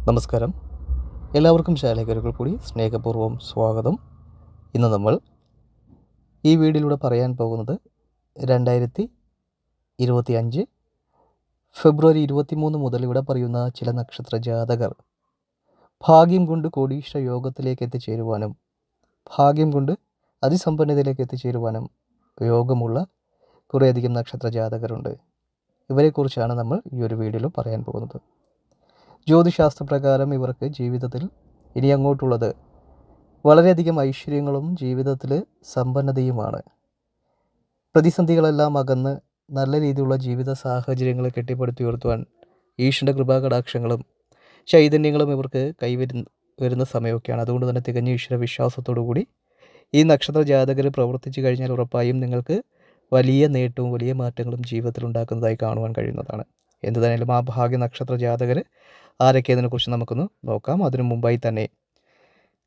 നമസ്കാരം. എല്ലാവർക്കും ശാലയ്ക്ക് ഒരിക്കൽ കൂടി സ്നേഹപൂർവ്വം സ്വാഗതം. ഇന്ന് നമ്മൾ ഈ വീഡിയോയിലൂടെ പറയാൻ പോകുന്നത് 2025 ഫെബ്രുവരി 23 മുതൽ ഇവിടെ പറയുന്ന ചില നക്ഷത്ര ജാതകർ ഭാഗ്യം കൊണ്ട് കോടീശ്വര യോഗത്തിലേക്ക് എത്തിച്ചേരുവാനും ഭാഗ്യം കൊണ്ട് അതിസമ്പന്നതയിലേക്ക് എത്തിച്ചേരുവാനും യോഗമുള്ള കുറേയധികം നക്ഷത്ര ജാതകരുണ്ട്. ഇവരെക്കുറിച്ചാണ് നമ്മൾ ഈ ഒരു വീഡിയോയിൽ പറയാൻ പോകുന്നത്. ജ്യോതിശാസ്ത്രപ്രകാരം ഇവർക്ക് ജീവിതത്തിൽ ഇനി അങ്ങോട്ടുള്ളത് വളരെയധികം ഐശ്വര്യങ്ങളും ജീവിതത്തിൽ സമ്പന്നതയുമാണ്. പ്രതിസന്ധികളെല്ലാം അകന്ന് നല്ല രീതിയിലുള്ള ജീവിത സാഹചര്യങ്ങൾ കെട്ടിപ്പടുത്തുയർത്തുവാൻ ഈശ്വരൻ്റെ കൃപാകടാക്ഷങ്ങളും ചൈതന്യങ്ങളും ഇവർക്ക് വരുന്ന സമയമൊക്കെയാണ്. അതുകൊണ്ട് തന്നെ തികഞ്ഞ ഈശ്വര വിശ്വാസത്തോടു കൂടി ഈ നക്ഷത്ര ജാതകർ പ്രവർത്തിച്ചു കഴിഞ്ഞാൽ ഉറപ്പായും നിങ്ങൾക്ക് വലിയ നേട്ടവും വലിയ മാറ്റങ്ങളും ജീവിതത്തിൽ ഉണ്ടാക്കുന്നതായി കാണുവാൻ കഴിയുന്നതാണ്. എന്തു തന്നെയാലും ആ ഭാഗ്യ നക്ഷത്ര ജാതകർ ആരൊക്കെയതിനെക്കുറിച്ച് നമുക്കൊന്ന് നോക്കാം. അതിനു മുമ്പായി തന്നെ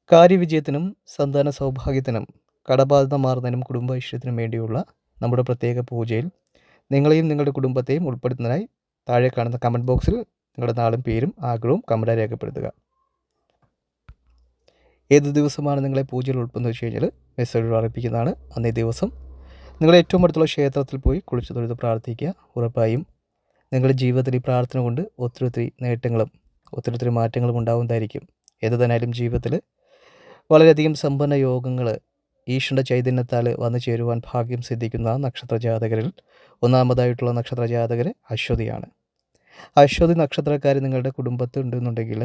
കാര്യവിജയത്തിനും സന്താന സൗഭാഗ്യത്തിനും കടബാധ്യത മാറുന്നതിനും കുടുംബ ഐശ്വര്യത്തിനും വേണ്ടിയുള്ള നമ്മുടെ പ്രത്യേക പൂജയിൽ നിങ്ങളെയും നിങ്ങളുടെ കുടുംബത്തെയും ഉൾപ്പെടുത്തുന്നതിനായി താഴെ കാണുന്ന കമൻറ്റ് ബോക്സിൽ നിങ്ങളുടെ നാളും പേരും ആഗ്രഹവും കമൻറ്റായി രേഖപ്പെടുത്തുക. ഏത് ദിവസമാണ് നിങ്ങളെ പൂജയിൽ ഉൾപ്പെടുന്നത് വെച്ച് കഴിഞ്ഞാൽ മെസ്സേജ് അറിയിപ്പിക്കുന്നതാണ്. അന്നേ ദിവസം നിങ്ങൾ ഏറ്റവും അടുത്തുള്ള ക്ഷേത്രത്തിൽ പോയി കുളിച്ചു തൊഴുത് പ്രാർത്ഥിക്കുക. ഉറപ്പായും നിങ്ങളുടെ ജീവിതത്തിൽ ഈ പ്രാർത്ഥന കൊണ്ട് ഒത്തിരി നേട്ടങ്ങളും ഒത്തിരി മാറ്റങ്ങളും ഉണ്ടാവുന്നതായിരിക്കും. ഏത് തന്നെയാലും ജീവിതത്തിൽ വളരെയധികം സമ്പന്ന യോഗങ്ങൾ ഈശ്വരൻ്റെ ചൈതന്യത്താൽ വന്നു ചേരുവാൻ ഭാഗ്യം സിദ്ധിക്കുന്ന നക്ഷത്ര ജാതകരിൽ ഒന്നാമതായിട്ടുള്ള നക്ഷത്ര ജാതകർ അശ്വതിയാണ്. അശ്വതി നക്ഷത്രക്കാർ നിങ്ങളുടെ കുടുംബത്തിൽ ഉണ്ടെന്നുണ്ടെങ്കിൽ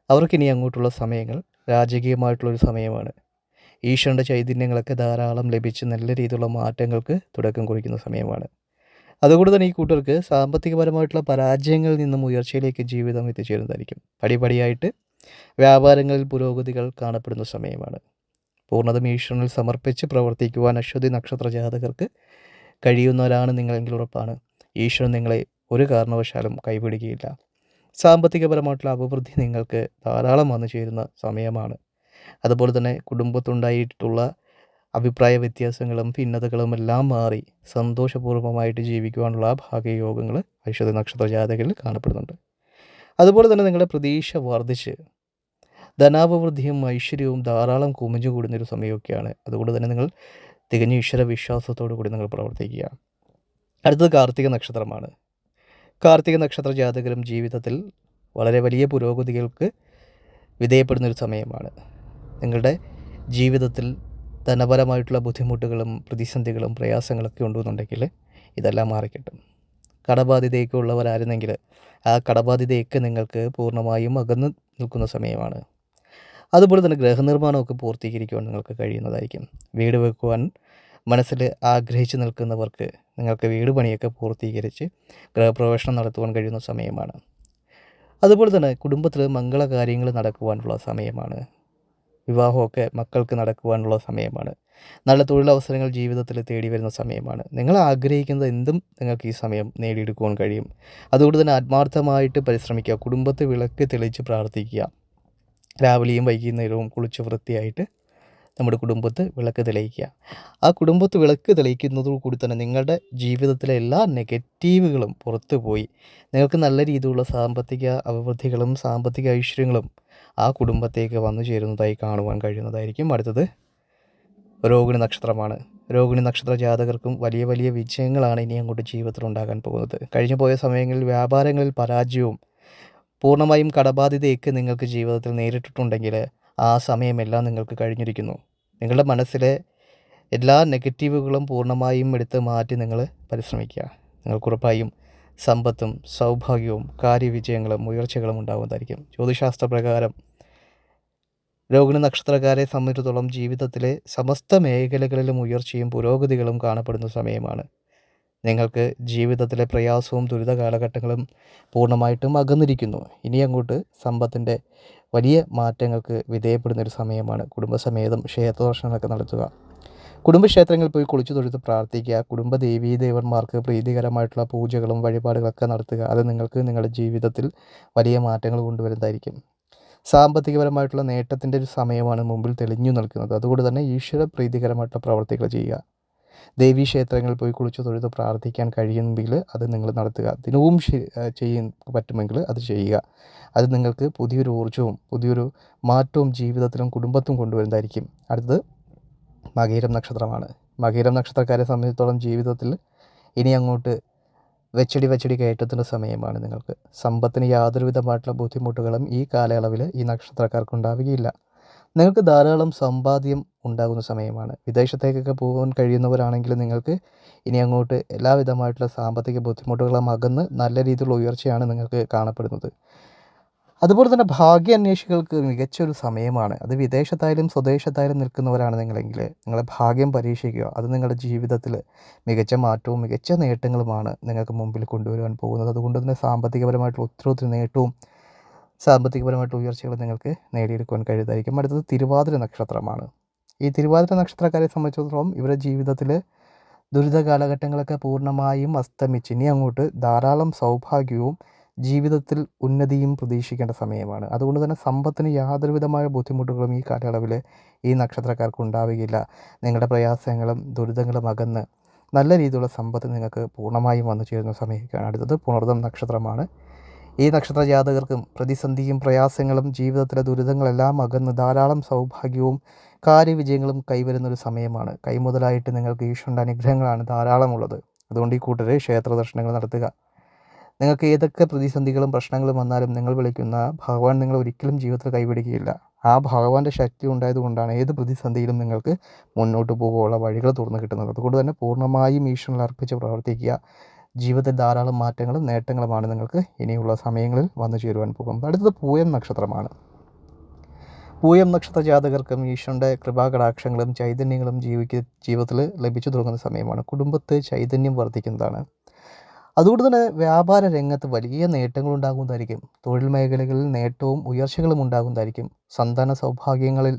അവർക്കിനി അങ്ങോട്ടുള്ള സമയങ്ങൾ രാജകീയമായിട്ടുള്ളൊരു സമയമാണ്. ഈശ്വരൻ്റെ ചൈതന്യങ്ങളൊക്കെ ധാരാളം ലഭിച്ച് നല്ല രീതിയിലുള്ള മാറ്റങ്ങൾക്ക് തുടക്കം കുറിക്കുന്ന സമയമാണ്. അതുകൊണ്ട് തന്നെ ഈ കൂട്ടർക്ക് സാമ്പത്തികപരമായിട്ടുള്ള പരാജയങ്ങളിൽ നിന്നും ഉയർച്ചയിലേക്ക് ജീവിതം എത്തിച്ചേരുന്നതായിരിക്കും. പടിപടിയായിട്ട് വ്യാപാരങ്ങളിൽ പുരോഗതികൾ കാണപ്പെടുന്ന സമയമാണ്. പൂർണ്ണതും ഈശ്വരനിൽ സമർപ്പിച്ച് പ്രവർത്തിക്കുവാൻ അശ്വതി നക്ഷത്ര ജാതകർക്ക് കഴിയുന്നവരാണ് നിങ്ങളെങ്കിൽ ഉറപ്പാണ് ഈശ്വരൻ നിങ്ങളെ ഒരു കാരണവശാലും കൈവിടുകയില്ല. സാമ്പത്തികപരമായിട്ടുള്ള അഭിവൃദ്ധി നിങ്ങൾക്ക് ധാരാളം വന്നു ചേരുന്ന സമയമാണ്. അതുപോലെ തന്നെ കുടുംബത്തുണ്ടായിട്ടുള്ള അഭിപ്രായ വ്യത്യാസങ്ങളും ഭിന്നതകളും എല്ലാം മാറി സന്തോഷപൂർവ്വമായിട്ട് ജീവിക്കുവാനുള്ള ഭാഗ്യയോഗങ്ങൾ അശ്വതി നക്ഷത്ര ജാതകരിൽ കാണപ്പെടുന്നുണ്ട്. അതുപോലെ തന്നെ നിങ്ങളുടെ പ്രതീക്ഷ വർദ്ധിച്ച് ധനാഭിവൃദ്ധിയും ഐശ്വര്യവും ധാരാളം കുമിഞ്ഞു കൂടുന്നൊരു സമയമൊക്കെയാണ്. അതുകൊണ്ട് തന്നെ നിങ്ങൾ തികഞ്ഞ ഈശ്വര വിശ്വാസത്തോടു കൂടി നിങ്ങൾ പ്രവർത്തിക്കുക. അടുത്തത് കാർത്തിക നക്ഷത്രമാണ്. കാർത്തിക നക്ഷത്ര ജാതകരും ജീവിതത്തിൽ വളരെ വലിയ പുരോഗതികൾക്ക് വിധേയപ്പെടുന്നൊരു സമയമാണ്. നിങ്ങളുടെ ജീവിതത്തിൽ ധനപരമായിട്ടുള്ള ബുദ്ധിമുട്ടുകളും പ്രതിസന്ധികളും പ്രയാസങ്ങളൊക്കെ ഉണ്ടെന്നുണ്ടെങ്കിൽ ഇതെല്ലാം മാറിക്കിട്ടും. കടബാധ്യതയൊക്കെ ഉള്ളവരായിരുന്നെങ്കിൽ ആ കടബാധ്യതയൊക്കെ നിങ്ങൾക്ക് പൂർണ്ണമായും അകന്നു നിൽക്കുന്ന സമയമാണ്. അതുപോലെ തന്നെ ഗൃഹനിർമ്മാണമൊക്കെ പൂർത്തീകരിക്കുവാൻ നിങ്ങൾക്ക് കഴിയുന്നതായിരിക്കും. വീട് വെക്കുവാൻ മനസ്സിൽ ആഗ്രഹിച്ച് നിൽക്കുന്നവർക്ക് നിങ്ങൾക്ക് വീട് പണിയൊക്കെ പൂർത്തീകരിച്ച് ഗൃഹപ്രവേശനം നടത്തുവാൻ കഴിയുന്ന സമയമാണ്. അതുപോലെ തന്നെ കുടുംബത്തിൽ മംഗളകാര്യങ്ങൾ നടക്കുവാനുള്ള സമയമാണ്. വിവാഹമൊക്കെ മക്കൾക്ക് നടക്കുവാനുള്ള സമയമാണ്. നല്ല തൊഴിലവസരങ്ങൾ ജീവിതത്തിൽ തേടി വരുന്ന സമയമാണ്. നിങ്ങൾ ആഗ്രഹിക്കുന്നത് എന്തും നിങ്ങൾക്ക് ഈ സമയം നേടിയെടുക്കുവാൻ കഴിയും. അതുകൊണ്ട് തന്നെ ആത്മാർത്ഥമായിട്ട് പരിശ്രമിക്കുക. കുടുംബത്തെ വിളക്ക് തെളിയിച്ച് പ്രാർത്ഥിക്കുക. രാവിലെയും വൈകുന്നേരവും കുളിച്ച് വൃത്തിയായിട്ട് നമ്മുടെ കുടുംബത്ത് വിളക്ക് തെളിയിക്കുക. ആ കുടുംബത്ത് വിളക്ക് തെളിയിക്കുന്നതോടുകൂടി തന്നെ നിങ്ങളുടെ ജീവിതത്തിലെ എല്ലാ നെഗറ്റീവുകളും പുറത്തു പോയി നിങ്ങൾക്ക് നല്ല രീതിയിലുള്ള സാമ്പത്തിക അഭിവൃദ്ധികളും സാമ്പത്തിക ഐശ്വര്യങ്ങളും ആ കുടുംബത്തേക്ക് വന്നു ചേരുന്നതായി കാണുവാൻ കഴിയുന്നതായിരിക്കും. അടുത്തത് രോഹിണി നക്ഷത്രമാണ്. രോഹിണി നക്ഷത്ര ജാതകർക്കും വലിയ വലിയ വിജയങ്ങളാണ് ഇനി അങ്ങോട്ട് ജീവിതത്തിൽ ഉണ്ടാകാൻ പോകുന്നത്. കഴിഞ്ഞു പോയ സമയങ്ങളിൽ വ്യാപാരങ്ങളിൽ പരാജയവും പൂർണ്ണമായും കടബാധ്യതയൊക്കെ നിങ്ങൾക്ക് ജീവിതത്തിൽ നേരിട്ടിട്ടുണ്ടെങ്കിൽ ആ സമയമെല്ലാം നിങ്ങൾക്ക് കഴിഞ്ഞിരിക്കുന്നു. നിങ്ങളുടെ മനസ്സിലെ എല്ലാ നെഗറ്റീവുകളും പൂർണ്ണമായും എടുത്ത് മാറ്റി നിങ്ങൾ പരിശ്രമിക്കുക. നിങ്ങൾക്കുറപ്പായും സമ്പത്തും സൗഭാഗ്യവും കാര്യവിജയങ്ങളും ഉയർച്ചകളും ഉണ്ടാകുന്നതായിരിക്കും. ജ്യോതിശാസ്ത്രപ്രകാരം രോഹിണി നക്ഷത്രക്കാരെ സംബന്ധിച്ചിടത്തോളം ജീവിതത്തിലെ സമസ്ത മേഖലകളിലും ഉയർച്ചയും പുരോഗതികളും കാണപ്പെടുന്ന സമയമാണ്. നിങ്ങൾക്ക് ജീവിതത്തിലെ പ്രയാസവും ദുരിത കാലഘട്ടങ്ങളും പൂർണ്ണമായിട്ടും അകന്നിരിക്കുന്നു. ഇനി അങ്ങോട്ട് സമ്പത്തിൻ്റെ വലിയ മാറ്റങ്ങൾക്ക് വിധേയപ്പെടുന്നൊരു സമയമാണ്. കുടുംബസമേതം ക്ഷേത്രദർശനങ്ങളൊക്കെ നടത്തുക. കുടുംബക്ഷേത്രങ്ങളിൽ പോയി കുളിച്ചു തൊഴുത്ത് പ്രാർത്ഥിക്കുക. കുടുംബ ദേവീ ദേവന്മാർക്ക് പ്രീതികരമായിട്ടുള്ള പൂജകളും വഴിപാടുകളൊക്കെ നടത്തുക. അത് നിങ്ങൾക്ക് നിങ്ങളുടെ ജീവിതത്തിൽ വലിയ മാറ്റങ്ങൾ കൊണ്ടുവരുന്നതായിരിക്കും. സാമ്പത്തികപരമായിട്ടുള്ള നേട്ടത്തിൻ്റെ ഒരു സമയമാണ് മുമ്പിൽ തെളിഞ്ഞു നിൽക്കുന്നത്. അതുകൊണ്ട് തന്നെ ഈശ്വര പ്രീതികരമായിട്ടുള്ള പ്രവർത്തികൾ ചെയ്യുക. ദേവീ ക്ഷേത്രങ്ങളിൽ പോയി കുളിച്ച് തൊഴുത് പ്രാർത്ഥിക്കാൻ കഴിയുമെങ്കിൽ അത് നിങ്ങൾ നടത്തുക. ദിനവും ചെയ്യാൻ പറ്റുമെങ്കിൽ അത് ചെയ്യുക. അത് നിങ്ങൾക്ക് പുതിയൊരു ഊർജ്ജവും പുതിയൊരു മാറ്റവും ജീവിതത്തിലും കുടുംബത്തിലും കൊണ്ടുവരുന്നതായിരിക്കും. അടുത്തത് മകയിരം നക്ഷത്രമാണ്. മകയിരം നക്ഷത്രക്കാരെ സംബന്ധിച്ചിടത്തോളം ജീവിതത്തിൽ ഇനി അങ്ങോട്ട് വെച്ചടി കയറ്റത്തിൻ്റെ സമയമാണ് നിങ്ങൾക്ക്. സമ്പത്തിന് യാതൊരുവിധമായിട്ടുള്ള ബുദ്ധിമുട്ടുകളും ഈ കാലയളവിൽ ഈ നക്ഷത്രക്കാർക്ക് ഉണ്ടാവുകയില്ല. നിങ്ങൾക്ക് ധാരാളം സമ്പാദ്യം ഉണ്ടാകുന്ന സമയമാണ്. വിദേശത്തേക്കൊക്കെ പോകാൻ കഴിയുന്നവരാണെങ്കിൽ നിങ്ങൾക്ക് ഇനി അങ്ങോട്ട് എല്ലാവിധമായിട്ടുള്ള സാമ്പത്തിക ബുദ്ധിമുട്ടുകളും അകന്ന് നല്ല രീതിയിലുള്ള ഉയർച്ചയാണ് നിങ്ങൾക്ക് കാണപ്പെടുന്നത്. അതുപോലെ തന്നെ ഭാഗ്യാന്വേഷികൾക്ക് മികച്ചൊരു സമയമാണ്. അത് വിദേശത്തായാലും സ്വദേശത്തായാലും നിൽക്കുന്നവരാണ് നിങ്ങളെങ്കിൽ നിങ്ങളെ ഭാഗ്യം പരീക്ഷിക്കുക. അത് നിങ്ങളുടെ ജീവിതത്തിൽ മികച്ച മാറ്റവും മികച്ച നേട്ടങ്ങളുമാണ് നിങ്ങൾക്ക് മുമ്പിൽ കൊണ്ടുവരുവാൻ പോകുന്നത്. അതുകൊണ്ട് തന്നെ സാമ്പത്തികപരമായിട്ടുള്ള ഒത്തിരി നേട്ടവും സാമ്പത്തികപരമായിട്ടുള്ള ഉയർച്ചകളും നിങ്ങൾക്ക് നേടിയെടുക്കുവാൻ കഴിയുന്നതായിരിക്കും. അടുത്തത് തിരുവാതിര നക്ഷത്രമാണ്. ഈ തിരുവാതിര നക്ഷത്രക്കാരെ സംബന്ധിച്ചിടത്തോളം ഇവരുടെ ജീവിതത്തിൽ ദുരിത കാലഘട്ടങ്ങളൊക്കെ പൂർണ്ണമായും അസ്തമിച്ച് ഇനി അങ്ങോട്ട് ധാരാളം സൗഭാഗ്യവും ജീവിതത്തിൽ ഉന്നതിയും പ്രതീക്ഷിക്കേണ്ട സമയമാണ്. അതുകൊണ്ട് തന്നെ സമ്പത്തിന് യാതൊരുവിധമായ ബുദ്ധിമുട്ടുകളും ഈ കാലയളവിൽ ഈ നക്ഷത്രക്കാർക്ക് ഉണ്ടാവുകയില്ല. നിങ്ങളുടെ പ്രയാസങ്ങളും ദുരിതങ്ങളും അകന്ന് നല്ല രീതിയിലുള്ള സമ്പത്ത് നിങ്ങൾക്ക് പൂർണ്ണമായും വന്നു ചേരുന്ന സമയമാണ്. അടുത്തത് പുണർതം നക്ഷത്രമാണ്. ഈ നക്ഷത്ര ജാതകർക്കും പ്രതിസന്ധിയും പ്രയാസങ്ങളും ജീവിതത്തിലെ ദുരിതങ്ങളെല്ലാം അകന്ന് ധാരാളം സൗഭാഗ്യവും കാര്യവിജയങ്ങളും കൈവരുന്നൊരു സമയമാണ്. കൈമുതലായിട്ട് നിങ്ങൾക്ക് ഈശ്വരൻ്റെ അനുഗ്രഹങ്ങളാണ് ധാരാളമുള്ളത്. അതുകൊണ്ട് ഈ കൂട്ടരെ ക്ഷേത്ര ദർശനങ്ങൾ നടത്തുക. നിങ്ങൾക്ക് ഏതൊക്കെ പ്രതിസന്ധികളും പ്രശ്നങ്ങളും വന്നാലും നിങ്ങൾ വിളിക്കുന്ന ഭഗവാൻ നിങ്ങൾ ഒരിക്കലും ജീവിതത്തിൽ കൈവിടുകയില്ല. ആ ഭഗവാന്റെ ശക്തി ഉണ്ടായതുകൊണ്ടാണ് ഏത് പ്രതിസന്ധിയിലും നിങ്ങൾക്ക് മുന്നോട്ട് പോകാനുള്ള വഴികൾ തുറന്നു കിട്ടുന്നത്. അതുകൊണ്ട് തന്നെ പൂർണ്ണമായും ഈശ്വരനിൽ അർപ്പിച്ച് പ്രവർത്തിക്കുക. ജീവിതത്തിൽ ധാരാളം മാറ്റങ്ങളും നേട്ടങ്ങളുമാണ് നിങ്ങൾക്ക് ഇനിയുള്ള സമയങ്ങളിൽ വന്നു ചേരുവാൻ പോകുന്നത്. അടുത്തത് പൂയം നക്ഷത്രമാണ്. പൂയം നക്ഷത്ര ജാതകർക്കും ഈശ്വരൻ്റെ കൃപാകടാക്ഷങ്ങളും ചൈതന്യങ്ങളും ജീവിതത്തിൽ ലഭിച്ചു തുടങ്ങുന്ന സമയമാണ്. കുടുംബത്തെ ചൈതന്യം വർദ്ധിക്കുന്നതാണ്. അതുകൊണ്ട് തന്നെ വ്യാപാര രംഗത്ത് വലിയ നേട്ടങ്ങളുണ്ടാകുന്നതായിരിക്കും. തൊഴിൽ മേഖലകളിൽ നേട്ടവും ഉയർച്ചകളും ഉണ്ടാകുന്നതായിരിക്കും. സന്താന സൗഭാഗ്യങ്ങളിൽ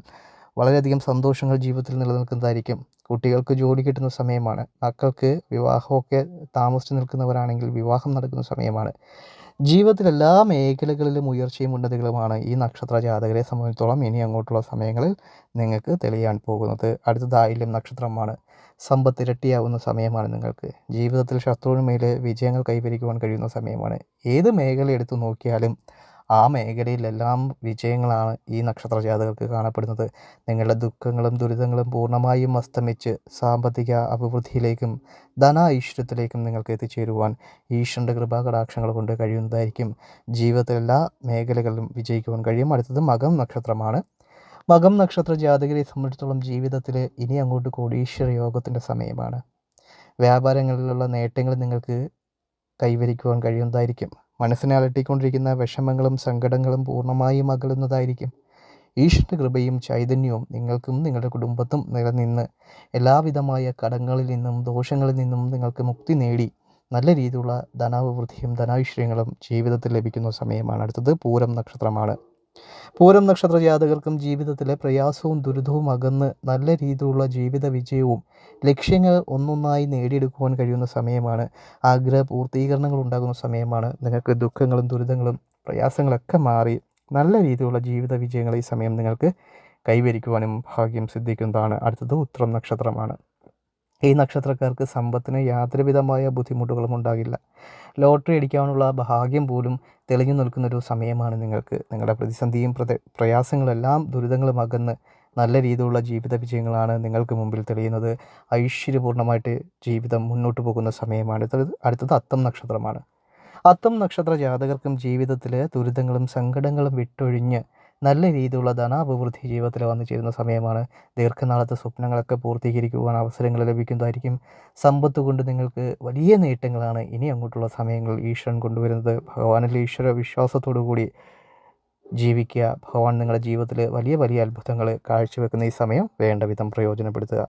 വളരെയധികം സന്തോഷങ്ങൾ ജീവിതത്തിൽ നിലനിൽക്കുന്നതായിരിക്കും. കുട്ടികൾക്ക് ജോലി കിട്ടുന്ന സമയമാണ്. മക്കൾക്ക് വിവാഹമൊക്കെ താമസിച്ച് നിൽക്കുന്നവരാണെങ്കിൽ വിവാഹം നടക്കുന്ന സമയമാണ്. ജീവിതത്തിൽ എല്ലാ മേഖലകളിലും ഉയർച്ചയും ഉന്നതികളുമാണ് ഈ നക്ഷത്ര ജാതകരെ സംബന്ധിച്ചിടത്തോളം ഇനി അങ്ങോട്ടുള്ള സമയങ്ങളിൽ നിങ്ങൾക്ക് തെളിയാൻ പോകുന്നത്. അടുത്തത് ആയില്യം നക്ഷത്രമാണ്. സമ്പത്ത് ഇരട്ടിയാവുന്ന സമയമാണ് നിങ്ങൾക്ക്. ജീവിതത്തിൽ ശത്രുവിനുമേൽ വിജയങ്ങൾ കൈവരിക്കുവാൻ കഴിയുന്ന സമയമാണ്. ഏത് മേഖല എടുത്തു നോക്കിയാലും ആ മേഖലയിലെല്ലാം വിജയങ്ങളാണ് ഈ നക്ഷത്ര ജാതകർക്ക് കാണപ്പെടുന്നത്. നിങ്ങളുടെ ദുഃഖങ്ങളും ദുരിതങ്ങളും പൂർണ്ണമായും അസ്തമിച്ച് സാമ്പത്തിക അഭിവൃദ്ധിയിലേക്കും ഐശ്വര്യത്തിലേക്കും നിങ്ങൾക്ക് എത്തിച്ചേരുവാൻ ഈശ്വരൻ്റെ കൃപാകടാക്ഷങ്ങൾ കൊണ്ട് കഴിയുന്നതായിരിക്കും. ജീവിതത്തിലെ എല്ലാ മേഖലകളിലും വിജയിക്കുവാൻ കഴിയും. അടുത്തത് മകം നക്ഷത്രമാണ്. മകം നക്ഷത്ര ജാതകരെ സംബന്ധിച്ചിടത്തോളം ജീവിതത്തിൽ ഇനി അങ്ങോട്ട് കോടീശ്വര യോഗത്തിൻ്റെ സമയമാണ്. വ്യാപാരങ്ങളിലുള്ള നേട്ടങ്ങൾ നിങ്ങൾക്ക് കൈവരിക്കുവാൻ കഴിയുന്നതായിരിക്കും. മനസ്സിനെ അലട്ടിക്കൊണ്ടിരിക്കുന്ന വിഷമങ്ങളും സങ്കടങ്ങളും പൂർണ്ണമായും അകലുന്നതായിരിക്കും. ഈശ്വരൻ്റെ കൃപയും ചൈതന്യവും നിങ്ങൾക്കും നിങ്ങളുടെ കുടുംബത്തും നിലനിന്ന് എല്ലാവിധമായ കടങ്ങളിൽ നിന്നും ദോഷങ്ങളിൽ നിന്നും നിങ്ങൾക്ക് മുക്തി നേടി നല്ല രീതിയിലുള്ള ധനാഭിവൃദ്ധിയും ധനൈശ്വര്യങ്ങളും ജീവിതത്തിൽ ലഭിക്കുന്ന സമയമാണ്. അടുത്തത് പൂരം നക്ഷത്രമാണ്. പൂരം നക്ഷത്ര ജാതകർക്കും ജീവിതത്തിലെ പ്രയാസവും ദുരിതവും അകന്ന് നല്ല രീതിയിലുള്ള ജീവിത വിജയവും ലക്ഷ്യങ്ങൾ ഒന്നൊന്നായി നേടിയെടുക്കുവാൻ കഴിയുന്ന സമയമാണ്. ആഗ്രഹ പൂർത്തീകരണങ്ങൾ ഉണ്ടാകുന്ന സമയമാണ്. നിങ്ങൾക്ക് ദുഃഖങ്ങളും ദുരിതങ്ങളും പ്രയാസങ്ങളൊക്കെ മാറി നല്ല രീതിയിലുള്ള ജീവിത വിജയങ്ങൾ ഈ സമയം നിങ്ങൾക്ക് കൈവരിക്കുവാനും ഭാഗ്യം സിദ്ധിക്കുന്നതാണ്. അടുത്തത് ഉത്രം നക്ഷത്രമാണ്. ഈ നക്ഷത്രക്കാർക്ക് സമ്പത്തിന് യാതൊരുവിധമായ ബുദ്ധിമുട്ടുകളും ഉണ്ടാകില്ല. ലോട്ടറി അടിക്കാനുള്ള ഭാഗ്യം പോലും തെളിഞ്ഞു നിൽക്കുന്നൊരു സമയമാണ് നിങ്ങൾക്ക്. നിങ്ങളുടെ പ്രതിസന്ധിയും പ്രയാസങ്ങളെല്ലാം ദുരിതങ്ങളും അകന്ന് നല്ല രീതിയിലുള്ള ജീവിത വിജയങ്ങളാണ് നിങ്ങൾക്ക് മുമ്പിൽ തെളിയുന്നത്. ഐശ്വര്യപൂർണ്ണമായിട്ട് ജീവിതം മുന്നോട്ട് പോകുന്ന സമയമാണ്. അടുത്തത് അത്തം നക്ഷത്രമാണ്. അത്തം നക്ഷത്ര ജാതകർക്കും ജീവിതത്തിൽ ദുരിതങ്ങളും സങ്കടങ്ങളും വിട്ടൊഴിഞ്ഞ് നല്ല രീതിയിലുള്ള ധനാഭിവൃദ്ധി ജീവിതത്തിൽ വന്നു ചേരുന്ന സമയമാണ്. ദീർഘനാളത്തെ സ്വപ്നങ്ങളൊക്കെ പൂർത്തീകരിക്കുവാൻ അവസരങ്ങൾ ലഭിക്കുന്നതായിരിക്കും. സമ്പത്ത് കൊണ്ട് നിങ്ങൾക്ക് വലിയ നേട്ടങ്ങളാണ് ഇനി അങ്ങോട്ടുള്ള സമയങ്ങളിൽ ഈശ്വരൻ കൊണ്ടുവരുന്നത്. ഭഗവാനിൽ ഈശ്വര വിശ്വാസത്തോടു കൂടി ജീവിക്കുക. ഭഗവാൻ നിങ്ങളുടെ ജീവിതത്തിൽ വലിയ വലിയ അത്ഭുതങ്ങൾ കാഴ്ചവെക്കുന്ന ഈ സമയം വേണ്ട വിധം പ്രയോജനപ്പെടുത്തുക.